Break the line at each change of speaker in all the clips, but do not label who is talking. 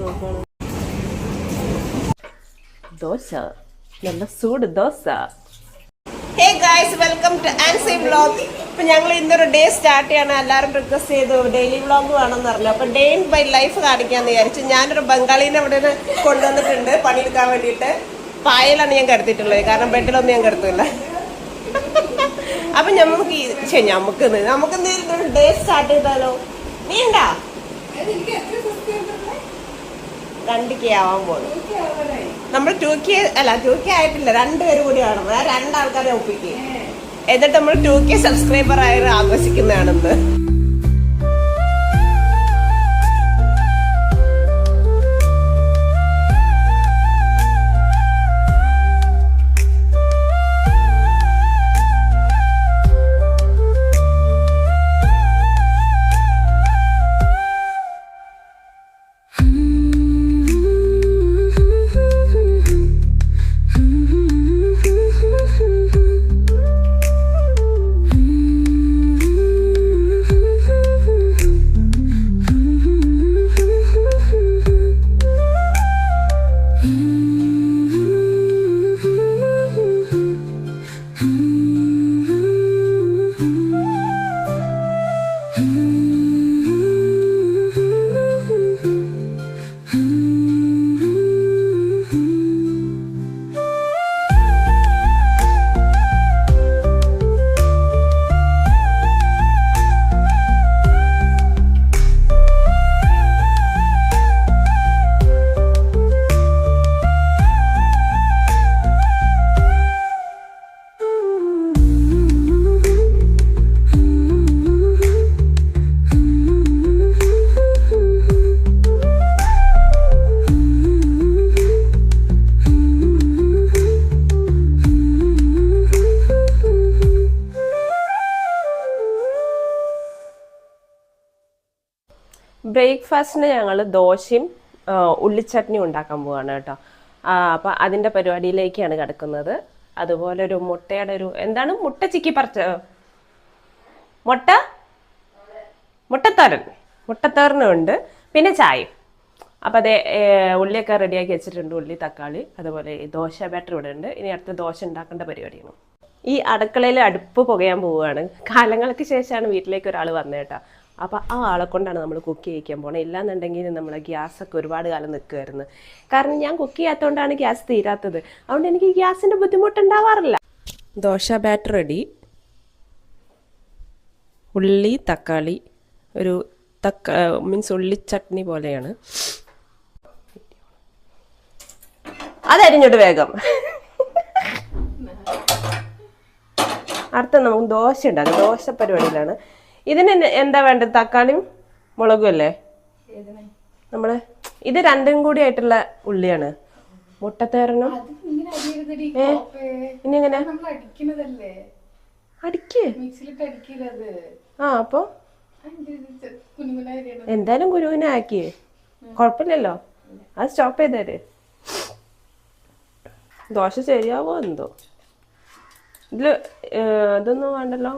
നോക്കണം. ദോശ, നല്ല സൂട് dosa. Hey guys, welcome to Ancy vlog. ഇപ്പൊ ഞങ്ങൾ ഇന്നൊരു ഡേ സ്റ്റാർട്ട് ചെയ്യാണ്. എല്ലാവരും റിക്വസ്റ്റ് ചെയ്തു ഡെയിലി വ്ലോഗ് വേണമെന്ന് പറഞ്ഞു. അപ്പൊ ഡേ ഇൻ ബൈ ലൈഫ് കാണിക്കാന്ന് വിചാരിച്ചു. ഞാനൊരു ബംഗാളീനെ അവിടെ കൊണ്ടുവന്നിട്ടുണ്ട് പണിയെടുക്കാൻ വേണ്ടിയിട്ട്. പായലാണ് ഞാൻ കിടത്തിയിട്ടുള്ളത്, കാരണം ബെഡിലൊന്നും ഞാൻ കിടത്തില്ല. അപ്പൊ നമുക്ക് ഡേ സ്റ്റാർട്ട് ചെയ്താലോ? നീ ഉണ്ടാ 2K ആവാൻ പോകുന്നു. നമ്മൾ 2K ആയിട്ടില്ല, 2 പേര് കൂടി വേണം. 2 ആൾക്കാരെ ഒപ്പിക്കുക. എന്നിട്ട് നമ്മൾ 2K സബ്സ്ക്രൈബർ ആയി ആഘോഷിക്കുന്നതാണെന്ന്. ബ്രേക്ക്ഫാസ്റ്റിന് ഞങ്ങൾ ദോശയും ഉള്ളിച്ചട്നിയും ഉണ്ടാക്കാൻ പോവാണ് കേട്ടോ. അപ്പം അതിൻ്റെ പരിപാടിയിലേക്കാണ് കിടക്കുന്നത്. അതുപോലെ ഒരു മുട്ടയുടെ എന്താണ് മുട്ട ചിക്കി പറിച്ച മുട്ടത്തോരനും ഉണ്ട്, പിന്നെ ചായയും. അപ്പം അതേ ഉള്ളിയൊക്കെ റെഡിയാക്കി വെച്ചിട്ടുണ്ട്, ഉള്ളി തക്കാളി. അതുപോലെ ദോശ ബാറ്റർ ഇവിടെ ഉണ്ട്. ഇനി അടുത്ത ദോശ ഉണ്ടാക്കേണ്ട പരിപാടിയാണ്. ഈ അടുക്കളയിൽ അടുപ്പ് പുകയാൻ പോവുകയാണ്. കാലങ്ങൾക്ക് ശേഷമാണ് വീട്ടിലേക്ക് ഒരാൾ വന്നത് കേട്ടോ. അപ്പോൾ ആ ആളെ കൊണ്ടാണ് നമ്മൾ കുക്ക് ചെയ്യിക്കാൻ പോകണം. ഇല്ലാന്നുണ്ടെങ്കിൽ നമ്മളെ ഗ്യാസൊക്കെ ഒരുപാട് കാലം നിൽക്കുമായിരുന്നു. കാരണം ഞാൻ കുക്ക് ചെയ്യാത്തതുകൊണ്ടാണ് ഗ്യാസ് തീരാത്തത്. അതുകൊണ്ട് എനിക്ക് ഗ്യാസിൻ്റെ ബുദ്ധിമുട്ടുണ്ടാവാറില്ല. Dosa batter ready. ഉള്ളി തക്കാളി ഒരു മീൻസ് ഉള്ളി ചട്നി പോലെയാണ്. അതരിഞ്ഞിട്ട് വേഗം. അടുത്ത നമുക്ക് ദോശ ഉണ്ടാകും. ദോശ പരിപാടിയിലാണ്. ഇതിന് എന്താ വേണ്ടത്? തക്കാളിയും മുളകും അല്ലേ? നമ്മള് ഇത് രണ്ടും കൂടി ആയിട്ടുള്ള ഉള്ളിയാണ്. മുട്ടത്തേരനും ഇനി എങ്ങനെ അടിക്ക്? അപ്പൊ എന്തായാലും കുരുവിനെ ആക്കിയേ, കൊഴപ്പില്ലല്ലോ. അത് സ്റ്റോപ്പ് ചെയ്തേര്. ദോശ ശരിയാവോ എന്തോ. ഇതില് ഇതൊന്നും വേണ്ടല്ലോ.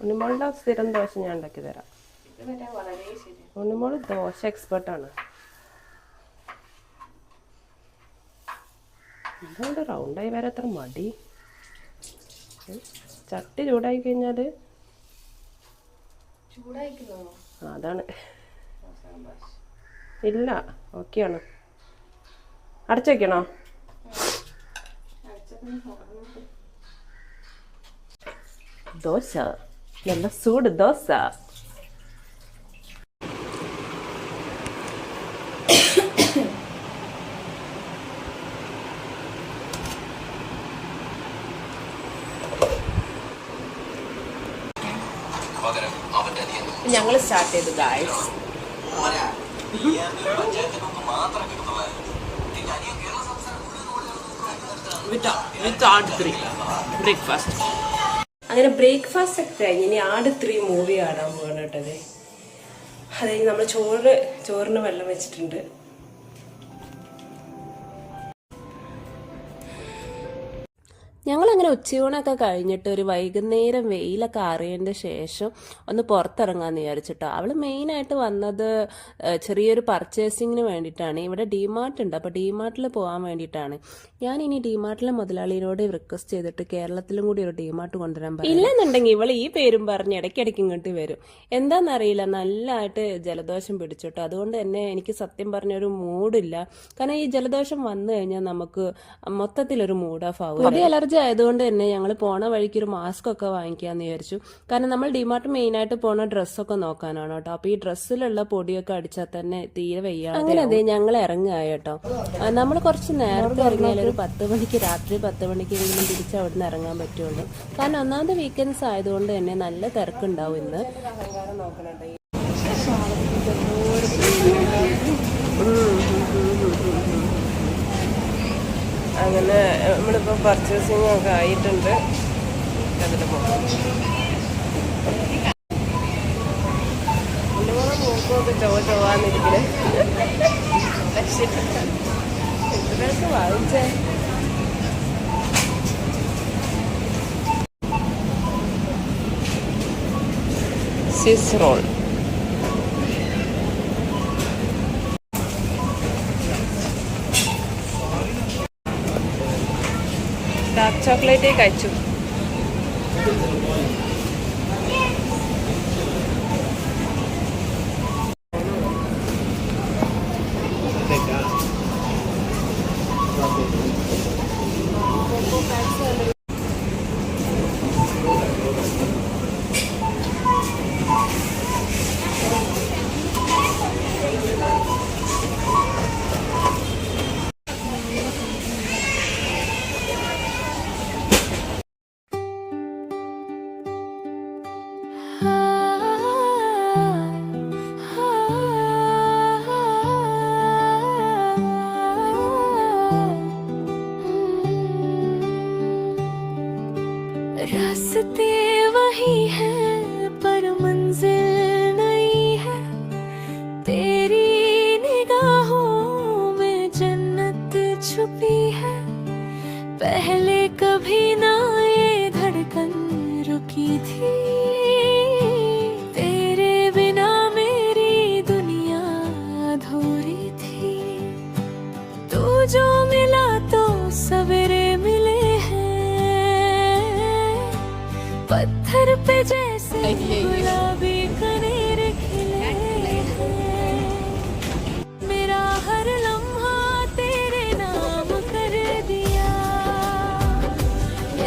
ഉണ്ണിമോളുടെ സ്ഥിരം ദോശ ഞാൻ ഉണ്ടാക്കി തരാം. ഉണ്ണിമോള് ദോശ എക്സ്പെർട്ടാണ്. എന്തുകൊണ്ട് റൗണ്ടായി വരെ അത്ര മടി? ചട്ടി ചൂടായി കഴിഞ്ഞാല് അതാണ്. ഇല്ല, ഓക്കെയാണ്. അടച്ചു വെക്കണോ? ദോശ, നല്ല സൂട് ദോശ. ഞങ്ങൾ സ്റ്റാർട്ട് ചെയ്തു ഗായ്സ്. ബ്രേക്ക്ഫാസ്റ്റ്. അങ്ങനെ ബ്രേക്ക്ഫാസ്റ്റ് ഒക്കെ കഴിഞ്ഞ് ഇനി ആട് 3 മൂവി കാണാൻ പോകണം കേട്ടത്. അതായത് നമ്മൾ ചോറിന് വെള്ളം വെച്ചിട്ടുണ്ട്.
ഞങ്ങളങ്ങനെ ഉച്ചയൂണൊക്കെ കഴിഞ്ഞിട്ട് ഒരു വൈകുന്നേരം വെയിലൊക്കെ അറിയതിൻ്റെ ശേഷം ഒന്ന് പുറത്തിറങ്ങാമെന്ന് വിചാരിച്ചിട്ടോ. അവൾ മെയിനായിട്ട് വന്നത് ചെറിയൊരു പർച്ചേസിങ്ങിന് വേണ്ടിയിട്ടാണ്. ഇവിടെ ഡിമാർട്ട് ഉണ്ട്, അപ്പോൾ ഡിമാർട്ടിൽ പോകാൻ വേണ്ടിയിട്ടാണ്. ഞാൻ ഇനി ഡിമാർട്ടിലെ മുതലാളിയോട് റിക്വസ്റ്റ് ചെയ്തിട്ട് കേരളത്തിലും കൂടി ഒരു ഡിമാർട്ട് കൊണ്ടുവരാൻ പറയും. ഇല്ലെന്നുണ്ടെങ്കിൽ ഇവൾ ഈ പേരും പറഞ്ഞ് ഇടയ്ക്കിടയ്ക്ക് ഇങ്ങോട്ട് വരും. എന്താണെന്നറിയില്ല, നല്ലതായിട്ട് ജലദോഷം പിടിച്ചിട്ടോ. അതുകൊണ്ട് തന്നെ എനിക്ക് സത്യം പറഞ്ഞൊരു മൂഡില്ല. കാരണം ഈ ജലദോഷം വന്നു കഴിഞ്ഞാൽ നമുക്ക് മൊത്തത്തിലൊരു മൂഡ് ഓഫ് ആവും. പൊടി അലർജി ആയതുകൊണ്ട് തന്നെ ഞങ്ങൾ പോണ വഴിക്ക് ഒരു മാസ്ക് ഒക്കെ വാങ്ങിക്കാന്ന് വിചാരിച്ചു. കാരണം നമ്മൾ ഡിമാർട്ട് മെയിനായിട്ട് പോണ ഡ്രസ്സൊക്കെ നോക്കാനാണ് കേട്ടോ. അപ്പൊ ഈ ഡ്രസ്സിലുള്ള പൊടിയൊക്കെ അടിച്ചാൽ തന്നെ തീരെ വയ്യാതെ. അങ്ങനെ അതെ ഞങ്ങൾ ഇറങ്ങുക കേട്ടോ. നമ്മൾ കുറച്ച് നേരത്തെ ഇറങ്ങിയാൽ ഒരു 10 മണിക്ക്, രാത്രി 10 മണിക്കെങ്കിലും തിരിച്ച് അവിടെ നിന്ന് ഇറങ്ങാൻ പറ്റുള്ളൂ. കാരണം ഒന്നാമത് വീക്കെൻഡ്സ് ആയതുകൊണ്ട് തന്നെ നല്ല തിരക്കുണ്ടാവും ഇന്ന്.
അങ്ങനെ നമ്മളിപ്പോൾ പർച്ചേസിങ് ഒക്കെ ആയിട്ടുണ്ട്. അതിൽ പോകാം. എൻ്റെ കൂടെ മൂക്കൊക്കെ ചൊവ്വാന്നിരിക്കണേ. എത്രയൊക്കെ വാങ്ങിച്ചേ. സ്വിസ് റോൾ, ഡാർക്ക് ചോക്ലേറ്റ് കഴിച്ചു.
रास्ते वही है पर मंजिल नई है, तेरी निगाहों में जन्नत छुपी है। पहले कभी ना ये धड़कन रुकी थी, तेरे बिना मेरी दुनिया अधूरी थी। तू जो मिला तो सवेरे मिले हैं, पत्थर पे जैसे गुलाबी कनेर खिले हैं। मेरा हर लम्हा तेरे नाम कर दिया,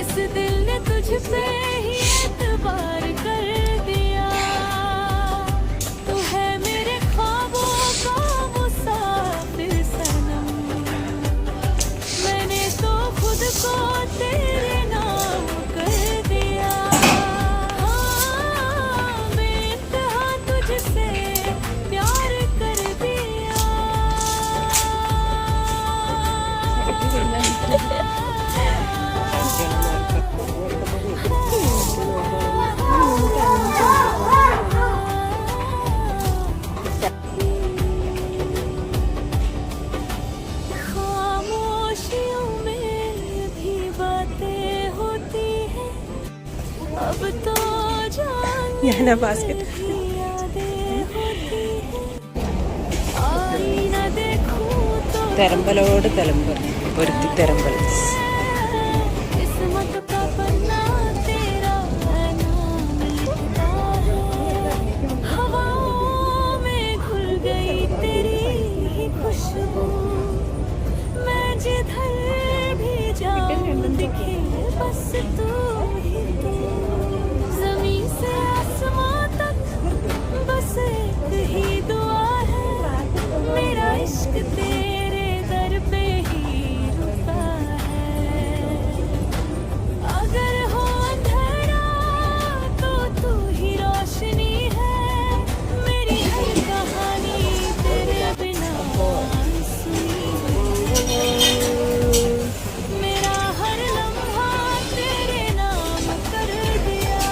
इस दिल ने तुझ पे ही एतबार कर दिया। तू है मेरे ख्वाबों का मुसाफिर सनम, मैंने तो खुद को तेरे नाम कर दिया। प्यार कर दिया। खामोशियों में भी बातें होती हैं, अब तो
ഞാനാ ബാസ്ക്കറ്റ്. തെരമ്പലോട് തെലമ്പ്, ഒരുത്തി തെരമ്പൽ.
तेरे दर पे ही रुका है। अगर हो अंधेरा तो तू ही रोशनी है, मेरी हर कहानी तेरे बिना सुनी है। मेरा हर लम्हा तेरे नाम कर दिया,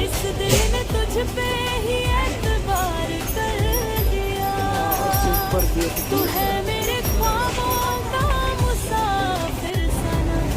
इस दिल ने तुझ पे ही एतबार कर दिया। तू है मेरे ख्वाबों का मुसाफिर सनम,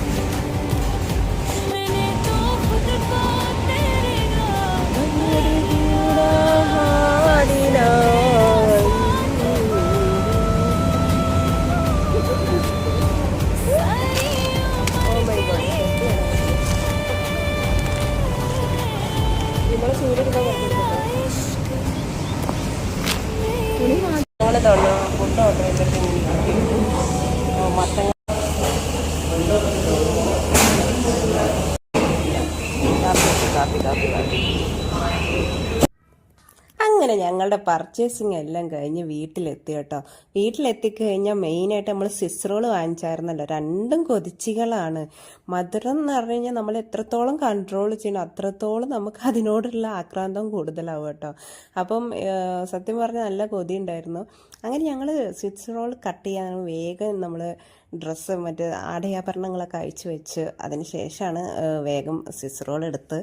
അങ്ങനെ ഞങ്ങളുടെ പർച്ചേസിങ് എല്ലാം കഴിഞ്ഞ് വീട്ടിലെത്തി കേട്ടോ. വീട്ടിലെത്തിക്കഴിഞ്ഞാൽ മെയിനായിട്ട് നമ്മൾ സ്വിസ് റോള് വാങ്ങിച്ചായിരുന്നല്ലോ. രണ്ടും കൊതിച്ചികളാണ്. മധുരം എന്ന് പറഞ്ഞു കഴിഞ്ഞാൽ നമ്മൾ എത്രത്തോളം കൺട്രോൾ ചെയ്യണം അത്രത്തോളം നമുക്ക് അതിനോടുള്ള ആക്രാന്തം കൂടുതലാവും കേട്ടോ. അപ്പം സത്യം പറഞ്ഞാൽ നല്ല കൊതി ഉണ്ടായിരുന്നു. അങ്ങനെ ഞങ്ങൾ സ്വിസ് റോൾ കട്ട് ചെയ്യാൻ വേഗം നമ്മൾ ഡ്രസ്സ് മറ്റ് ആടയാഭരണങ്ങളൊക്കെ അയച്ചു വെച്ച് അതിന് ശേഷമാണ് വേഗം സ്വിസ് റോൾ എടുത്ത്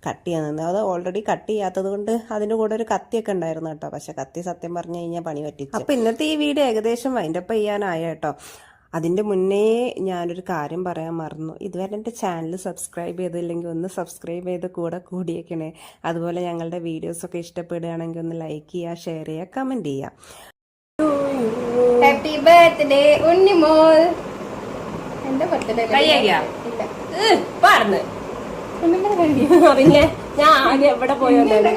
കട്ട് ചെയ്യാൻ നിന്നത്. അത് ഓൾറെഡി കട്ട് ചെയ്യാത്തത് കൊണ്ട് അതിൻ്റെ കൂടെ ഒരു കത്തിയൊക്കെ ഉണ്ടായിരുന്നു കേട്ടോ. പക്ഷെ കത്തി സത്യം പറഞ്ഞു കഴിഞ്ഞാൽ പണി പറ്റിച്ചു. അപ്പോൾ ഇന്നത്തെ ഈ വീഡിയോ ഏകദേശം വൈൻഡപ്പ് ചെയ്യാനായ കേട്ടോ. അതിൻ്റെ മുന്നേ ഞാനൊരു കാര്യം പറയാൻ മറന്നു. ഇതുവരെ എൻ്റെ ചാനൽ സബ്സ്ക്രൈബ് ചെയ്തില്ലെങ്കിൽ ഒന്ന് സബ്സ്ക്രൈബ് ചെയ്ത് കൂടിയേക്കണേ. അതുപോലെ ഞങ്ങളുടെ വീഡിയോസൊക്കെ ഇഷ്ടപ്പെടുകയാണെങ്കിൽ ഒന്ന് ലൈക്ക് ചെയ്യുക, ഷെയർ ചെയ്യുക, കമൻറ്റ് ചെയ്യുക.
Happy birthday Unnimol. എന്റെ ബർത്ത്ഡേ
പിന്നെ ഞാൻ ആകെ എവിടെ പോയി വന്നേ?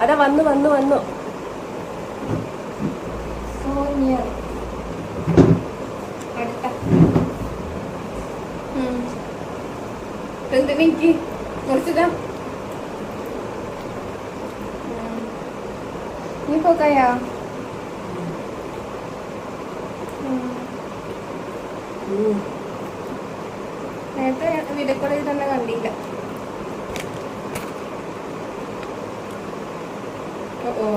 അതാ വന്നു വന്നു വന്നു.
എനിക്ക് കുറച്ചിതാ നീ പോക്കായാ? നേരത്തെ വീഡിയോ തന്നെ കണ്ടില്ല. ഓ